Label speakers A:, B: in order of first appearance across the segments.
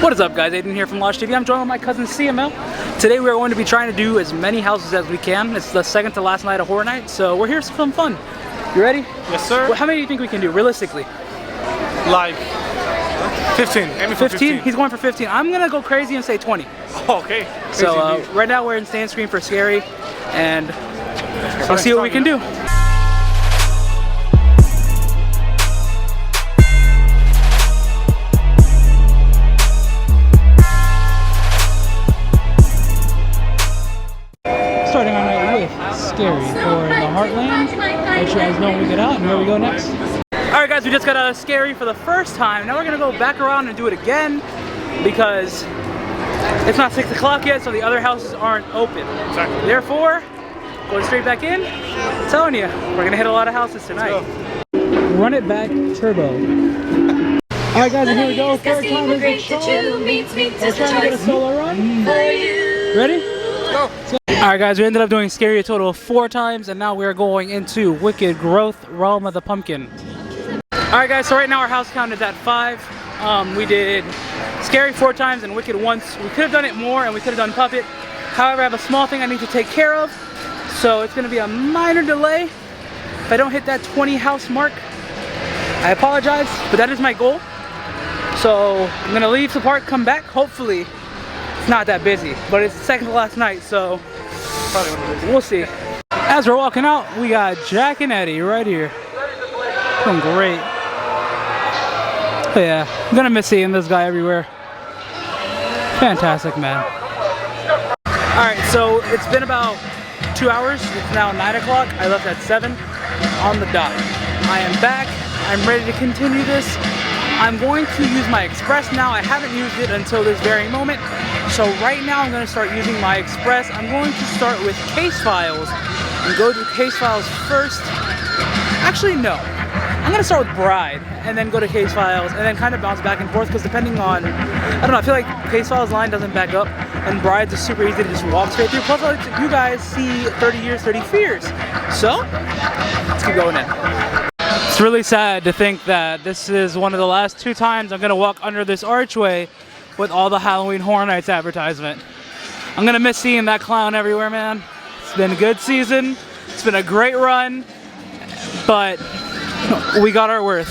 A: What is up, guys? Aiden here from Launch TV. I'm joined with my cousin CML. Today we are going to be trying to do as many houses as we can. It's the second to last night of Horror Night, so we're here for some fun. You ready?
B: Yes, sir.
A: Well, how many do you think we can do, realistically?
B: Like 15.
A: 15? He's going for 15. I'm going to go crazy and say 20.
B: Oh, okay.
A: So right now we're in stand screen for Scary, and we'll see what we can do. Starting our night with Scary for the Heartland. Let you guys know when we get out and where we go next. Alright guys, we just got out of Scary for the first time. Now we're going to go back around and do it again because it's not 6 o'clock yet, so the other houses aren't open.
B: Exactly.
A: Therefore, going straight back in, I'm telling you, we're going to hit a lot of houses tonight. Run it back turbo. Alright guys, and here we go. Third time is the show. We're trying to get a solo run. Ready?
B: Go.
A: Alright guys, we ended up doing Scary a total of 4 times, and now we're going into Wicked Growth, Realm of the Pumpkin. Alright guys, so right now our house count is at 5. We did Scary 4 times and Wicked once. We could have done it more and we could have done Puppet. However, I have a small thing I need to take care of, so it's going to be a minor delay. If I don't hit that 20 house mark, I apologize, but that is my goal. So I'm going to leave the park, come back. Hopefully it's not that busy, but it's the second to last night, so we'll see. As we're walking out, we got Jack and Eddie right here. Doing great. But yeah, I'm gonna miss seeing this guy everywhere. Fantastic, man. Alright, so it's been about 2 hours. It's now 9 o'clock. I left at 7 on the dot. I am back. I'm ready to continue this. I'm going to use my Express now. I haven't used it until this very moment. So right now I'm going to start using my Express. I'm going to start with case files and go to case files first. Actually, no. I'm going to start with Bride and then go to case files and then kind of bounce back and forth because depending on, I don't know, I feel like case files line doesn't back up and Bride's is super easy to just walk straight through. Plus, I like you guys see 30 Years, 30 Fears. So, let's keep going in. It's really sad to think that this is one of the last 2 times I'm going to walk under this archway with all the Halloween Horror Nights advertisement. I'm going to miss seeing that clown everywhere, man. It's been a good season. It's been a great run. But we got our worth.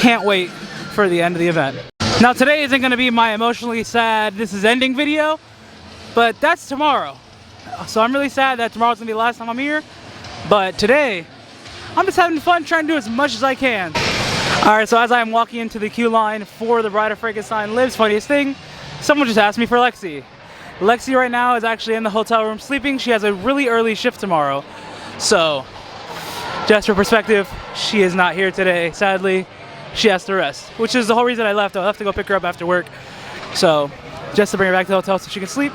A: Can't wait for the end of the event. Now today isn't going to be my emotionally sad this is ending video, but that's tomorrow. So I'm really sad that tomorrow's going to be the last time I'm here. But today, I'm just having fun trying to do as much as I can. Alright, so as I'm walking into the queue line for the Bride of Frankenstein Lives, funniest thing, someone just asked me for Lexi. Lexi right now is actually in the hotel room sleeping. She has a really early shift tomorrow. So, just for perspective, she is not here today, sadly. She has to rest, which is the whole reason I left. I'll have to go pick her up after work. So, just to bring her back to the hotel so she can sleep.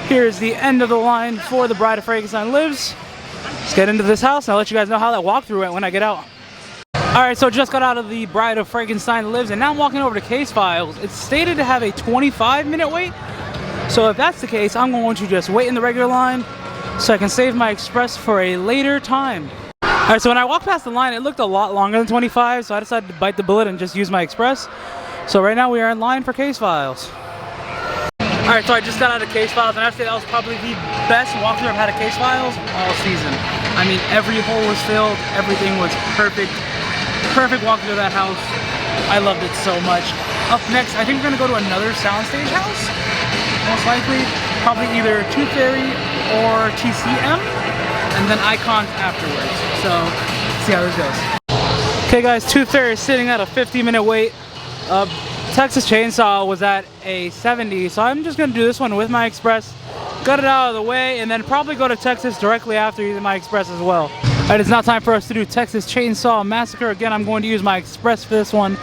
A: Here's the end of the line for the Bride of Frankenstein Lives. Let's get into this house and I'll let you guys know how that walkthrough went when I get out. Alright, so just got out of the Bride of Frankenstein Lives and now I'm walking over to case files. It's stated to have a 25-minute wait. So if that's the case, I'm going to just wait in the regular line so I can save my Express for a later time. Alright, so when I walked past the line, it looked a lot longer than 25, so I decided to bite the bullet and just use my Express. So right now we are in line for case files. Alright, so I just got out of case files and I have to say that was probably the best walkthrough I've had of case files all season. I mean, every hole was filled, everything was perfect. Perfect walkthrough of that house. I loved it so much. Up next, I think we're going to go to another soundstage house. Most likely, probably either Tooth Fairy or TCM, and then Icons afterwards. So, let's see how this goes. Okay guys, Tooth Fairy is sitting at a 50-minute wait. Texas Chainsaw was at a 70, so I'm just going to do this one with my Express, get it out of the way, and then probably go to Texas directly after using my Express as well. Alright, it's now time for us to do Texas Chainsaw Massacre. Again, I'm going to use my Express for this one.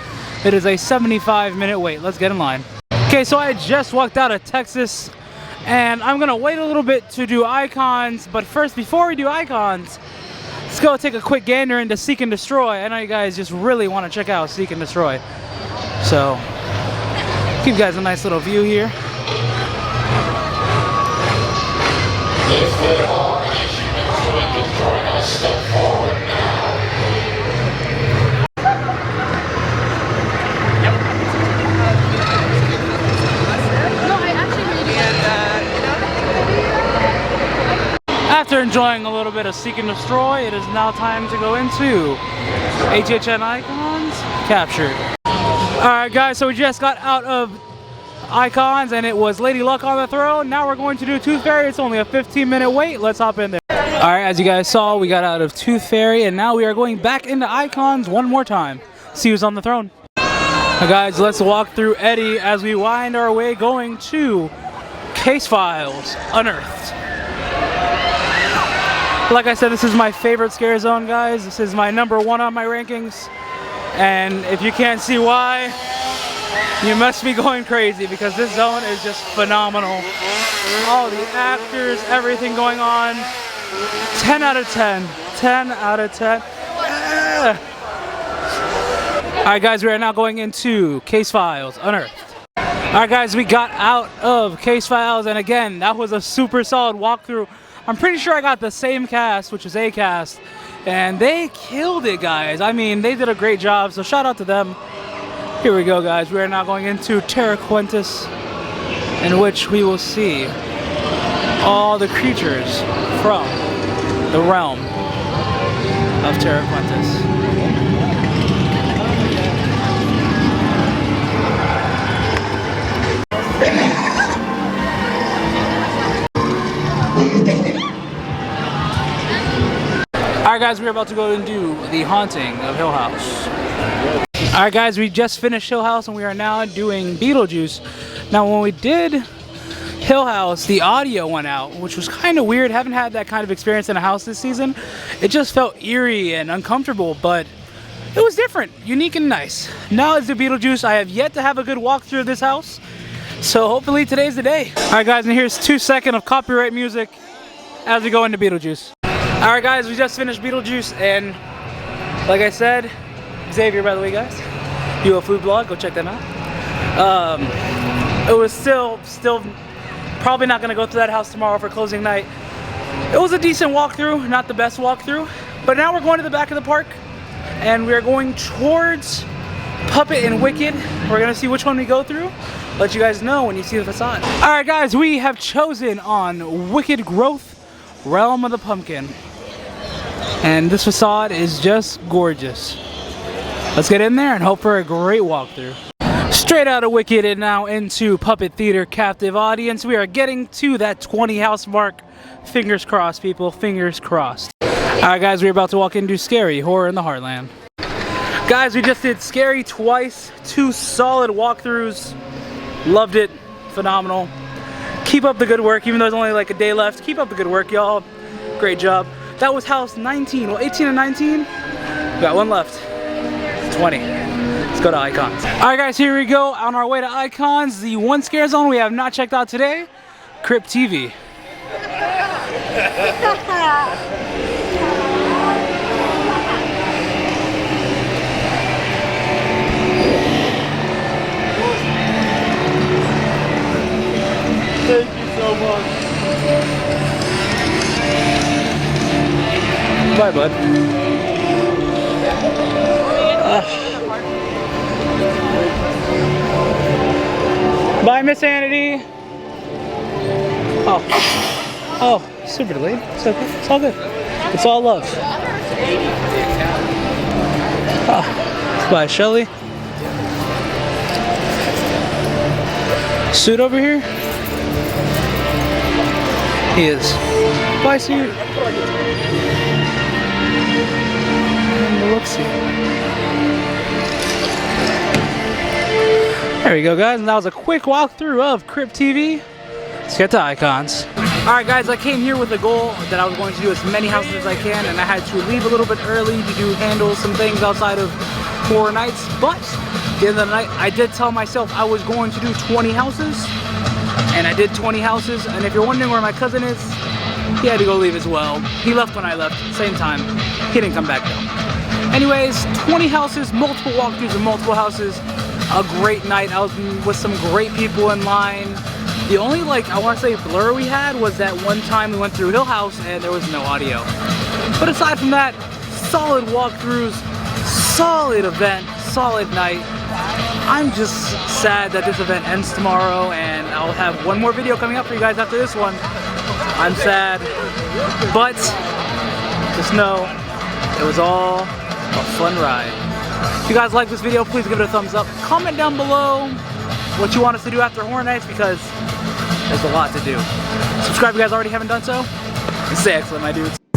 A: It is a 75-minute wait. Let's get in line. Okay, so I just walked out of Texas, and I'm going to wait a little bit to do Icons, but first, before we do Icons, let's go take a quick gander into Seek and Destroy. I know you guys just really want to check out Seek and Destroy. So, give you guys a nice little view here.
C: If there are any humans willing to join us, step forward now.
A: After enjoying a little bit of Seek and Destroy, it is now time to go into HHN Icons Captured. Alright guys, so we just got out of Icons and it was Lady Luck on the throne. Now we're going to do Tooth Fairy. It's only a 15-minute wait. Let's hop in there. Alright, as you guys saw, we got out of Tooth Fairy and now we are going back into Icons one more time. See who's on the throne. Now guys, let's walk through Eddie as we wind our way going to Case Files Unearthed. Like I said, this is my favorite scare zone, guys. This is my #1 on my rankings. And if you can't see why, you must be going crazy because this zone is just phenomenal. All the actors, everything going on. 10 out of 10. 10 out of 10. Alright guys, we are now going into Case Files Unearthed. Alright guys, we got out of Case Files and again, that was a super solid walkthrough. I'm pretty sure I got the same cast, which is A cast, and they killed it, guys. I mean, they did a great job, so shout out to them. Here we go, guys. We are now going into Terra Quintus, in which we will see all the creatures from the realm of Terra Quintus. Alright guys, we're about to go and do The Haunting of Hill House. Alright guys, we just finished Hill House and we are now doing Beetlejuice. Now when we did Hill House, the audio went out, which was kind of weird. Haven't had that kind of experience in a house this season. It just felt eerie and uncomfortable, but it was different, unique and nice. Now it's the Beetlejuice. I have yet to have a good walkthrough of this house, so hopefully today's the day. Alright guys, and here's 2 seconds of copyright music as we go into Beetlejuice. Alright guys, we just finished Beetlejuice and like I said, Xavier by the way guys, UFO Food Blog, go check them out. It was still probably not going to go through that house tomorrow for closing night. It was a decent walkthrough, not the best walkthrough, but now we're going to the back of the park and we are going towards Puppet and Wicked. We're going to see which one we go through. Let you guys know when you see the facade. Alright guys, we have chosen on Wicked Growth, Realm of the Pumpkin. And this facade is just gorgeous. Let's get in there and hope for a great walkthrough. Straight out of Wicked and now into Puppet Theater Captive Audience. We are getting to that 20 house mark. Fingers crossed, people. Fingers crossed. Alright guys, we're about to walk into Scary, Horror in the Heartland. Guys, we just did Scary twice. 2 solid walkthroughs. Loved it. Phenomenal. Keep up the good work, even though there's only like a day left. Keep up the good work, y'all. Great job. That was house 19. Well, 18 and 19. We got 1 left. 20. Let's go to Icons. Alright guys, here we go. On our way to Icons. The one scare zone we have not checked out today. Crypt TV.
B: Thank you so much.
A: Bye, bud. Bye, Miss Sanity. Oh, super delayed. It's okay. It's all good. It's all love. Bye, Shelly. Suit over here? He is. Bye, Suit. And let's see. There we go, guys. And that was a quick walkthrough of Crypt TV. Let's get to Icons. Alright guys, I came here with a goal that I was going to do as many houses as I can, and I had to leave a little bit early to handle some things outside of Horror Nights, but at the end of the night, I did tell myself I was going to do 20 houses, and I did 20 houses, and if you're wondering where my cousin is, he had to go leave as well. He left when I left, same time. He didn't come back though. Anyways, 20 houses, multiple walkthroughs of multiple houses, a great night. I was with some great people in line. The only, I want to say blur we had was that one time we went through Hill House and there was no audio. But aside from that, solid walkthroughs, solid event, solid night. I'm just sad that this event ends tomorrow and I'll have one more video coming up for you guys after this one. I'm sad, but just know it was all a fun ride. If you guys like this video, please give it a thumbs up. Comment down below what you want us to do after Horror Nights, because there's a lot to do. Subscribe if you guys already haven't done so, and stay excellent, my dudes.